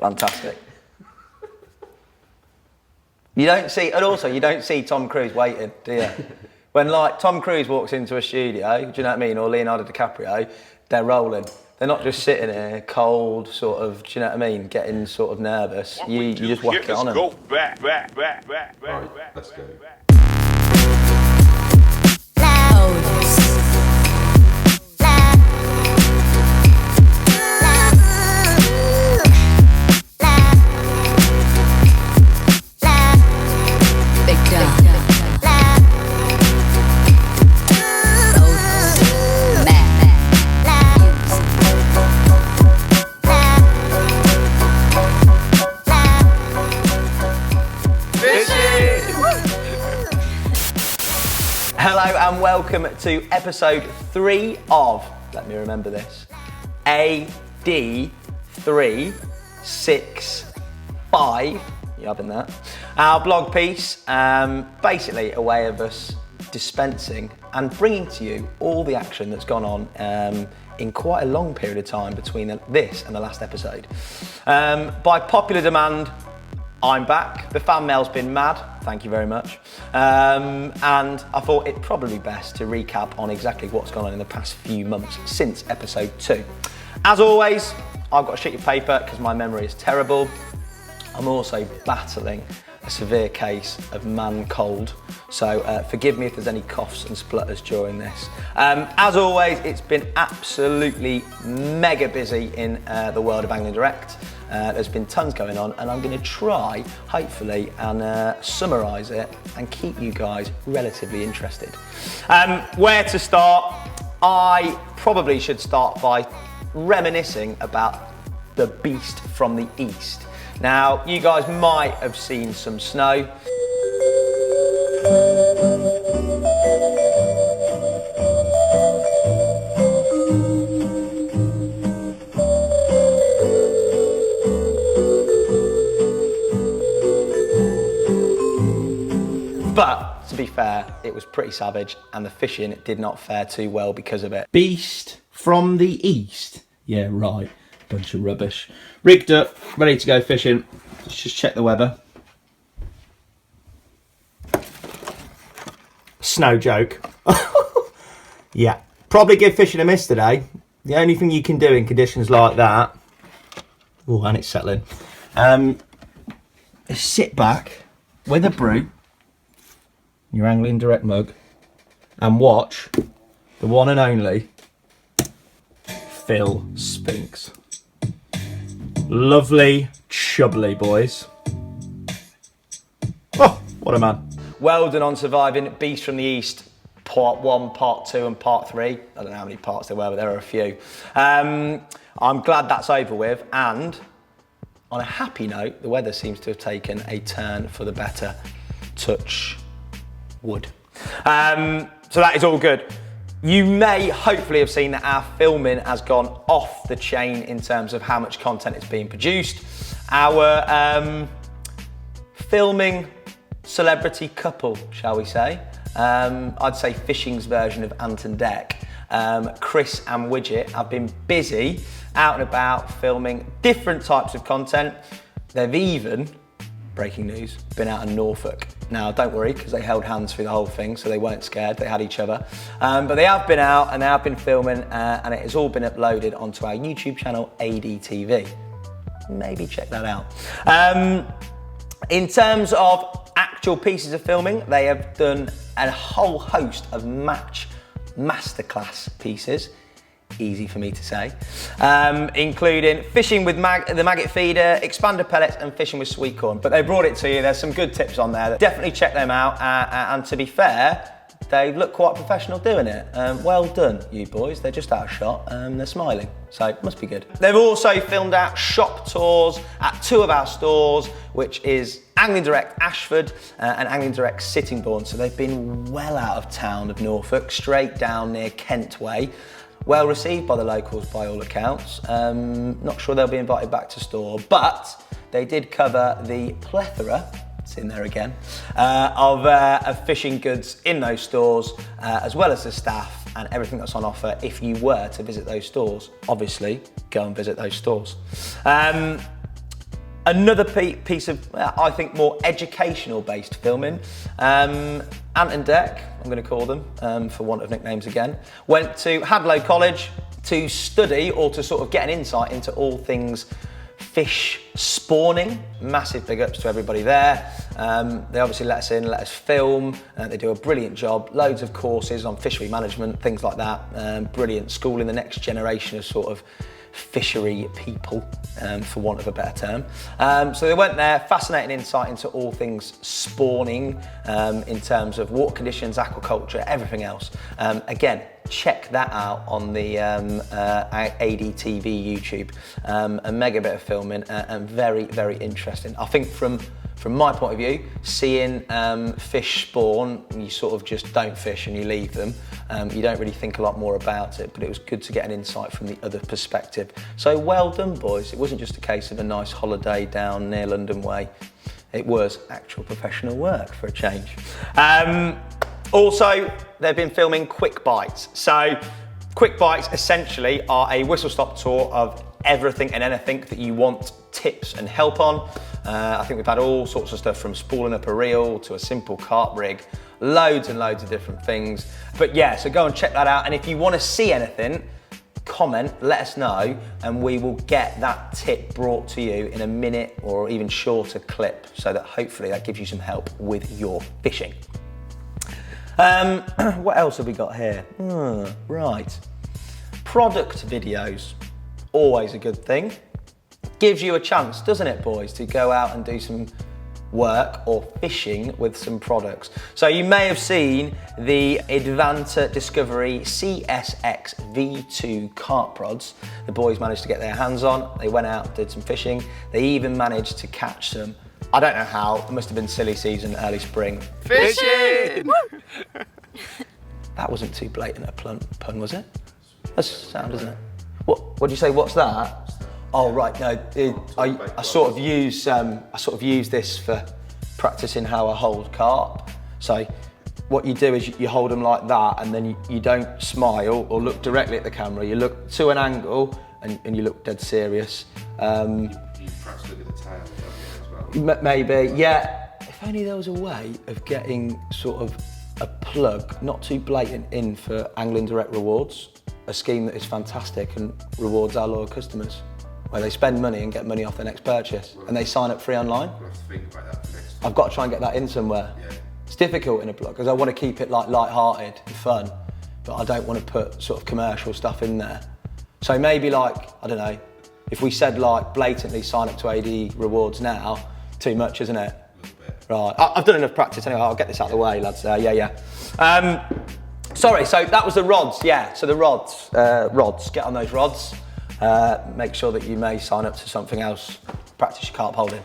Fantastic. You don't see, and also you don't see Tom Cruise waiting, do you? When like Tom Cruise walks into a studio, do you know what I mean, or Leonardo DiCaprio, they're rolling. They're not just sitting here, cold, sort of, do you know what I mean, getting sort of nervous. You just whack it on them. Let's go back. Right, let's go. Hello and welcome to episode 3 of, let me remember this, AD365. You having that? Our blog piece, basically a way of us dispensing and bringing to you all the action that's gone on in quite a long period of time between this and the last episode. By popular demand, I'm back. The fan mail's been mad, thank you very much. And I thought it probably best to recap on exactly what's gone on in the past few months since episode 2. As always, I've got a sheet of paper because my memory is terrible. I'm also battling a severe case of man cold, so forgive me if there's any coughs and splutters during this. As always, it's been absolutely mega busy in the world of Angling Direct. There's been tons going on, and I'm going to try, hopefully, and summarise it and keep you guys relatively interested. Where to start? I probably should start by reminiscing about the beast from the east. Now, you guys might have seen some snow. But, to be fair, it was pretty savage and the fishing did not fare too well because of it. Beast from the east? Yeah, right. Bunch of rubbish. Rigged up, ready to go fishing. Let's just check the weather. Snow joke. Yeah, probably give fishing a miss today. The only thing you can do in conditions like that, oh, and it's settling, is sit back with a brew, your Angling Direct mug, and watch the one and only Phil Spinks. Lovely, chubbly boys. Oh, what a man. Well done on surviving Beast from the East, part 1, part 2 and part 3. I don't know how many parts there were, but there are a few. I'm glad that's over with, and on a happy note, the weather seems to have taken a turn for the better. Touch wood. So that is all good. You may hopefully have seen that our filming has gone off the chain in terms of how much content is being produced. Our filming celebrity couple, shall we say, I'd say fishing's version of Ant and Dec, Chris and Widget have been busy out and about filming different types of content. They've even, breaking news, been out in Norfolk. Now, don't worry, because they held hands through the whole thing, so they weren't scared, they had each other. But they have been out and they have been filming, and it has all been uploaded onto our YouTube channel, AD365. Maybe check that out. In terms of actual pieces of filming, they have done a whole host of masterclass pieces. Easy for me to say, including fishing with the maggot feeder, expander pellets and fishing with sweet corn. But they brought it to you, there's some good tips on there. Definitely check them out, and to be fair, they look quite professional doing it. Well done, you boys. They're just out of shot, they're smiling, so it must be good. They've also filmed out shop tours at 2 of our stores, which is Angling Direct Ashford and Angling Direct Sittingbourne. So they've been well out of town of Norfolk, straight down near Kent Way. Well received by the locals by all accounts. Not sure they'll be invited back to store, but they did cover the plethora, it's in there again, of fishing goods in those stores, as well as the staff and everything that's on offer if you were to visit those stores. Obviously, go and visit those stores. Another piece of, I think, more educational based filming. Ant and Dec, I'm going to call them, for want of nicknames again, went to Hadlow College to study or to sort of get an insight into all things fish spawning. Massive big ups to everybody there. They obviously let us in, let us film. They do a brilliant job. Loads of courses on fishery management, things like that. Brilliant schooling the next generation of sort of fishery people, for want of a better term. So they went there, fascinating insight into all things spawning, in terms of water conditions, aquaculture, everything else. Again, check that out on the ADTV YouTube. A mega bit of filming and very, very interesting. I think from my point of view, seeing fish spawn, you sort of just don't fish and you leave them. You don't really think a lot more about it, but it was good to get an insight from the other perspective. So well done, boys. It wasn't just a case of a nice holiday down near London Way. It was actual professional work for a change. Also, they've been filming Quick Bites. So Quick Bites essentially are a whistle-stop tour of everything and anything that you want tips and help on. I think we've had all sorts of stuff from spooling up a reel to a simple carp rig, loads and loads of different things. But yeah, so go and check that out. And if you want to see anything, comment, let us know, and we will get that tip brought to you in a minute or even shorter clip, so that hopefully that gives you some help with your fishing. What else have we got here? Right. Product videos, always a good thing. Gives you a chance, doesn't it, boys, to go out and do some work or fishing with some products. So you may have seen the Advanta Discovery CSX V2 carp rods. The boys managed to get their hands on. They went out, did some fishing. They even managed to catch some, I don't know how, it must have been silly season, early spring. Fishing! That wasn't too blatant a pun, was it? That's sound, isn't it? What did you say, what's that? Oh right, no, I sort of use this for practicing how I hold carp. So what you do is you hold them like that, and then you don't smile or look directly at the camera. You look to an angle and you look dead serious. You perhaps look at the tail as well. Maybe, yeah. If only there was a way of getting sort of a plug, not too blatant, in for Angling Direct Rewards, a scheme that is fantastic and rewards our loyal customers, where they spend money and get money off their next purchase, and they sign up free online. We'll have to think about that for next time. I've got to try and get that in somewhere. Yeah. It's difficult in a blog because I want to keep it like light-hearted and fun, but I don't want to put sort of commercial stuff in there. So maybe like, I don't know, if we said like blatantly sign up to AD Rewards now, too much, isn't it? A little bit. Right, I've done enough practice anyway, I'll get this out of the way, lads. Sorry, so that was the rods, yeah. So the rods, get on those rods. Make sure that you may sign up to something else, practice your carp holding.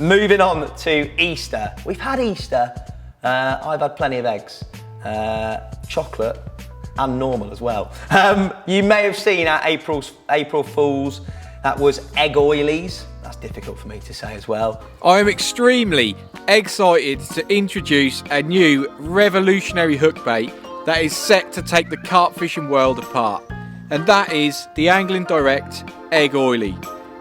Moving on to Easter. We've had Easter, I've had plenty of eggs, chocolate and normal as well. You may have seen our April Fools, that was egg oilies. That's difficult for me to say as well. I am extremely excited to introduce a new revolutionary hook bait that is set to take the carp fishing world apart, and that is the Angling Direct Egg Oily.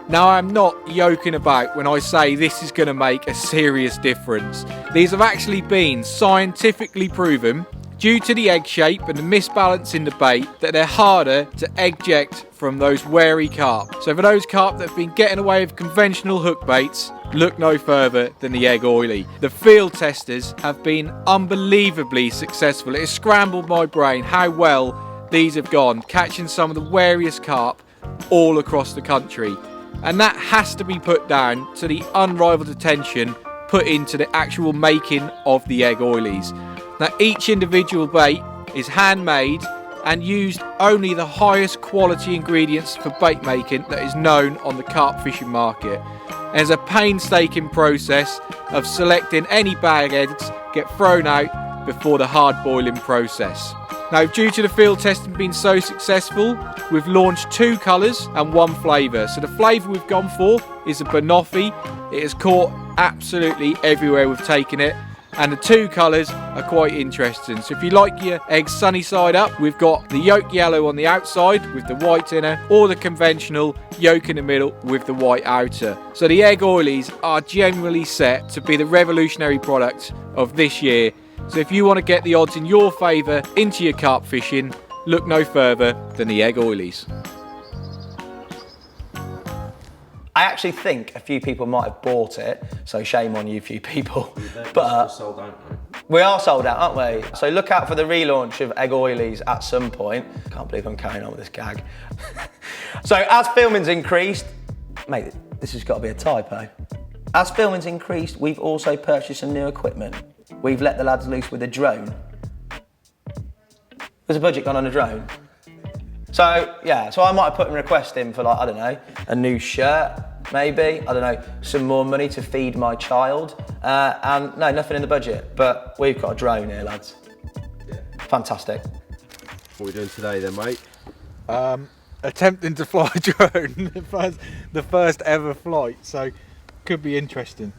Now, I'm not joking about when I say this is going to make a serious difference. These have actually been scientifically proven, due to the egg shape and the misbalance in the bait, that they're harder to eject from those wary carp. So for those carp that have been getting away with conventional hook baits, look no further than the Egg Oily. The field testers have been unbelievably successful. It has scrambled my brain how well these have gone, catching some of the wariest carp all across the country. And that has to be put down to the unrivaled attention put into the actual making of the Egg Oilies. Now, each individual bait is handmade and used only the highest quality ingredients for bait making that is known on the carp fishing market. There's a painstaking process of selecting any bag eggs get thrown out before the hard boiling process. Now, due to the field testing being so successful, we've launched 2 colours and 1 flavour. So the flavour we've gone for is a banoffee. It has caught absolutely everywhere we've taken it. and the two colours are quite interesting. So if you like your eggs sunny side up, we've got the yolk yellow on the outside with the white inner, or the conventional yolk in the middle with the white outer. So the egg oilies are generally set to be the revolutionary product of this year. So if you want to get the odds in your favour into your carp fishing, look no further than the egg oilies. I actually think a few people might have bought it, so shame on you few people. But sold out, right? we are sold out, aren't we? So look out for the relaunch of egg oilies at some point. Can't believe I'm carrying on with this gag. So as filming's increased, mate, this has got to be a typo. As filming's increased, we've also purchased some new equipment. We've let the lads loose with a drone. There's a budget gone on a drone. So yeah, so I might have put a request in for, like, I don't know, a new shirt, maybe, I don't know, some more money to feed my child. And no, nothing in the budget, but we've got a drone here, lads. Yeah. Fantastic. What are we doing today then, mate? Attempting to fly a drone, the first ever flight, so could be interesting.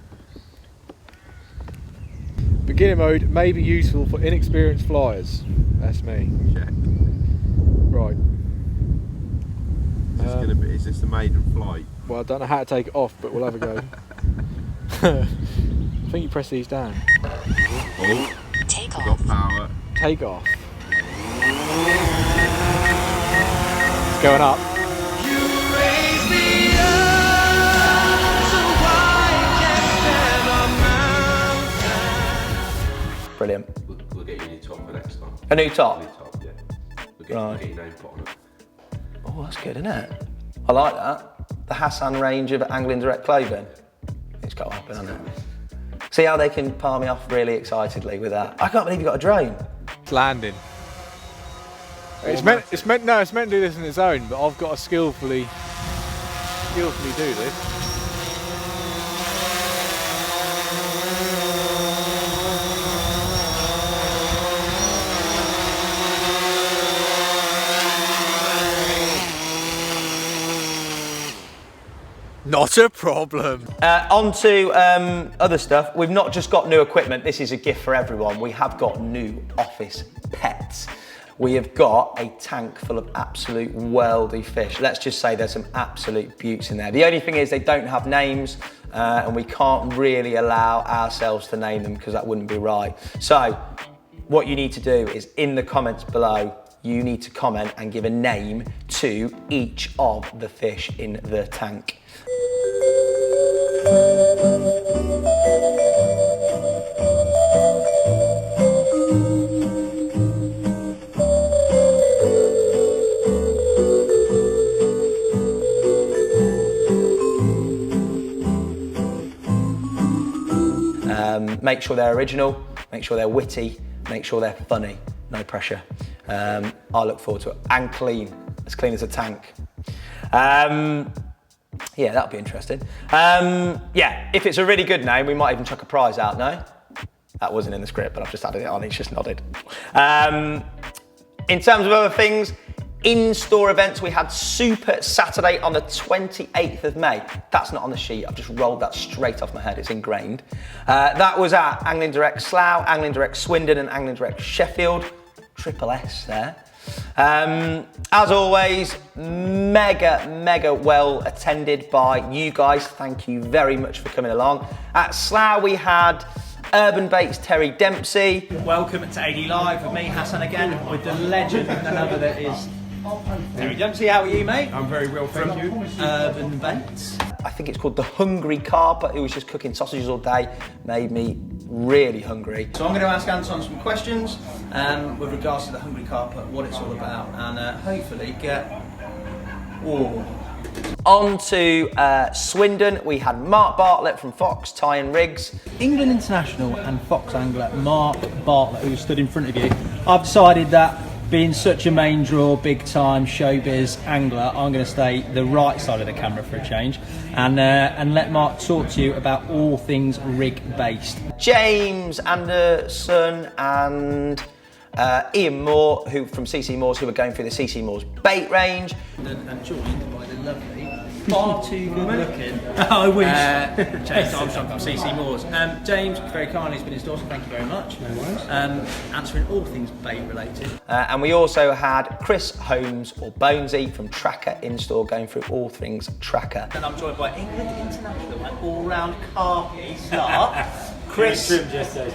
Beginner mode may be useful for inexperienced flyers. That's me. Check. Right. Is this the maiden flight? Well, I don't know how to take it off, but we'll have a go. I think you press these down. Oh, Take got off. power. Take off. It's going up. Brilliant. We'll get you a new top for next time. A new top? New top, yeah. We'll get your name put on it. Oh, that's good, isn't it? I like that. The Hassan range of Angling Direct clothing. It's got to happen, hasn't it? See how they can palm me off really excitedly with that. I can't believe you got a drone. It's landing. It's meant to do this on its own, but I've got to skillfully do this. Not a problem. On to other stuff. We've not just got new equipment. This is a gift for everyone. We have got new office pets. We have got a tank full of absolute worldy fish. Let's just say there's some absolute beauts in there. The only thing is they don't have names and we can't really allow ourselves to name them because that wouldn't be right. So what you need to do is in the comments below, you need to comment and give a name to each of the fish in the tank. Make sure they're original, make sure they're witty, make sure they're funny, no pressure. I look forward to it. And clean, as clean as a tank. Yeah, that'll be interesting. Yeah, if it's a really good name, we might even chuck a prize out, no? That wasn't in the script, but I've just added it on, he's just nodded. In terms of other things, in-store events, we had Super Saturday on the 28th of May. That's not on the sheet, I've just rolled that straight off my head, it's ingrained. That was at Angling Direct Slough, Angling Direct Swindon and Angling Direct Sheffield. Triple S there. As always, mega well attended by you guys. Thank you very much for coming along. At Slough we had Urban Baits Terry Dempsey. Welcome to AD Live with me, Hassan, again, with the legend, none other that is Terry Dempsey. How are you, mate? I'm very well, thank you. Urban Baits. I think it's called the Hungry Carper, who was just cooking sausages all day, made me really hungry. So I'm going to ask Anton some questions with regards to the Hungry Carper, what it's all about, and hopefully get... Whoa. On to Swindon, we had Mark Bartlett from Fox Tying Rigs. England International and Fox Angler Mark Bartlett, who stood in front of you. I've decided that being such a main draw, big time showbiz angler, I'm going to stay the right side of the camera for a change and let Mark talk to you about all things rig based. James Anderson and Ian Moore, who from CC Moores, who are going through the CC Moores bait range. And joined by the lovely far too good looking. I wish. James Armstrong from CC Moores. James, very kindly has been installed, so thank you very much. No worries. Answering all things bait related. And we also had Chris Holmes, or Bonesy, from Tracker Install, going through all things Tracker. And I'm joined by England International and all-round khaki star, Chris.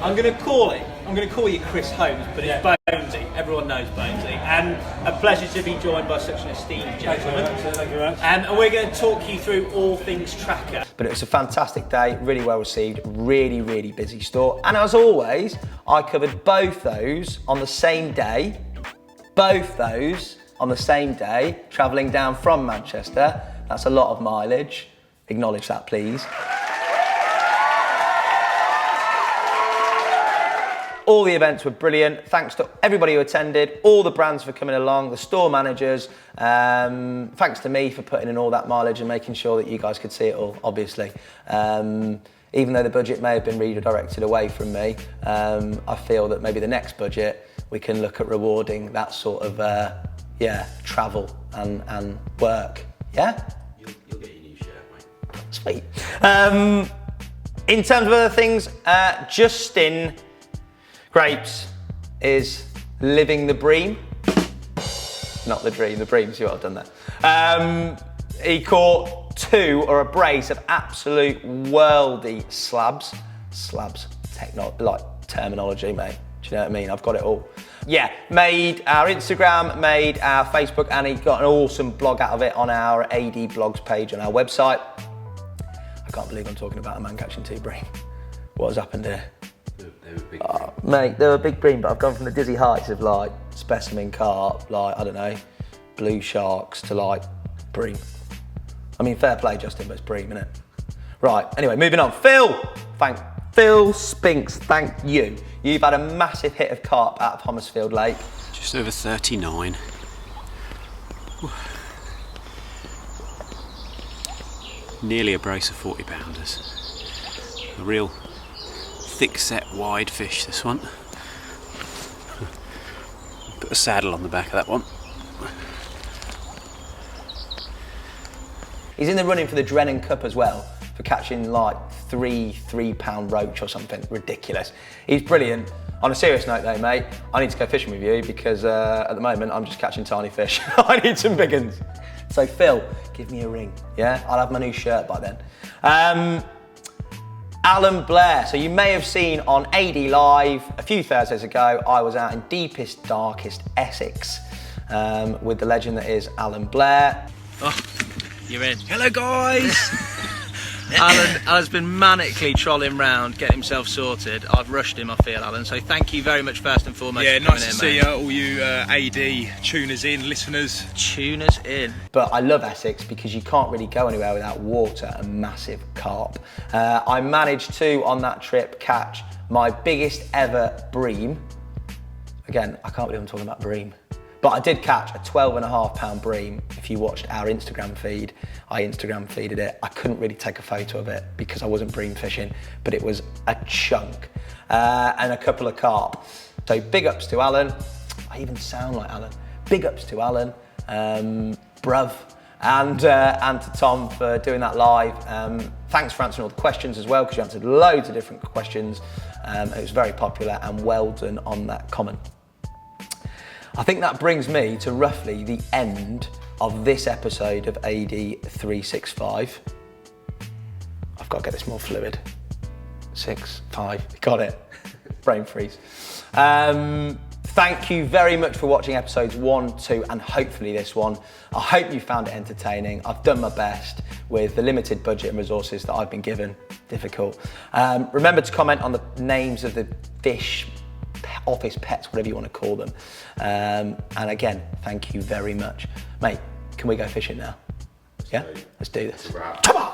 I'm going to call you Chris Holmes, but it's Bonesy. Everyone knows Bonesy. And a pleasure to be joined by such an esteemed gentleman. Thank you very much. And we're going to talk you through all things Tracker. But it was a fantastic day, really well received, really, really busy store. And as always, I covered both those on the same day. Travelling down from Manchester. That's a lot of mileage. Acknowledge that, please. All the events were brilliant. Thanks to everybody who attended, all the brands for coming along, the store managers. Thanks to me for putting in all that mileage and making sure that you guys could see it all, obviously. Even though the budget may have been redirected away from me, I feel that maybe the next budget, we can look at rewarding that sort of, travel and work. Yeah? You'll get your new shirt, mate. Sweet. In terms of other things, Justin Grapes is living the bream. Not the dream, the bream, see what I've done there. He caught 2 or a brace of absolute worldy slabs. Slabs, like terminology, mate. Do you know what I mean? I've got it all. Yeah, made our Instagram, made our Facebook, and he got an awesome blog out of it on our AD blogs page on our website. I can't believe I'm talking about a man catching 2 bream. What has happened here? They were big. Mate, they were big bream, but I've gone from the dizzy heights of like specimen carp, like, I don't know, blue sharks to like bream. I mean, fair play, Justin, but it's bream, innit? Right, anyway, moving on. Phil Spinks, thank you. You've had a massive hit of carp out of Homersfield Lake. Just over 39. Nearly a brace of 40 pounders. A real thick set wide fish, this one. Put a saddle on the back of that one. He's in the running for the Drennan Cup as well, for catching like 3-pound roach or something ridiculous. He's brilliant. On a serious note though, mate, I need to go fishing with you because at the moment I'm just catching tiny fish. I need some big uns. So Phil, give me a ring, yeah? I'll have my new shirt by then. Alan Blair, so you may have seen on AD Live a few Thursdays ago, I was out in deepest, darkest Essex with the legend that is Alan Blair. Oh, you're in. Hello guys! Alan's been manically trolling round, getting himself sorted. I've rushed him, I feel, Alan, so thank you very much first and foremost. Yeah, for nice coming to in, see mate. all you AD tuners in, listeners. Tuners in. But I love Essex because you can't really go anywhere without water and massive carp. I managed to, on that trip, catch my biggest ever bream. Again, I can't believe I'm talking about bream. But I did catch a 12.5-pound bream. If you watched our Instagram feed, I Instagram feeded it. I couldn't really take a photo of it because I wasn't bream fishing, but it was a chunk and a couple of carp. So big ups to Alan. I even sound like Alan. Big ups to Alan, bruv, and to Tom for doing that live. Thanks for answering all the questions as well, because you answered loads of different questions. It was very popular, and well done on that comment. I think that brings me to roughly the end of this episode of AD365. I've got to get this more fluid. 6, 5, got it. Brain freeze. Thank you very much for watching episodes 1, 2, and hopefully this one. I hope you found it entertaining. I've done my best with the limited budget and resources that I've been given. Difficult. Remember to comment on the names of the fish, office pets, whatever you want to call them. And again, thank you very much. Mate, can we go fishing now? Yeah? Let's do this. Come on!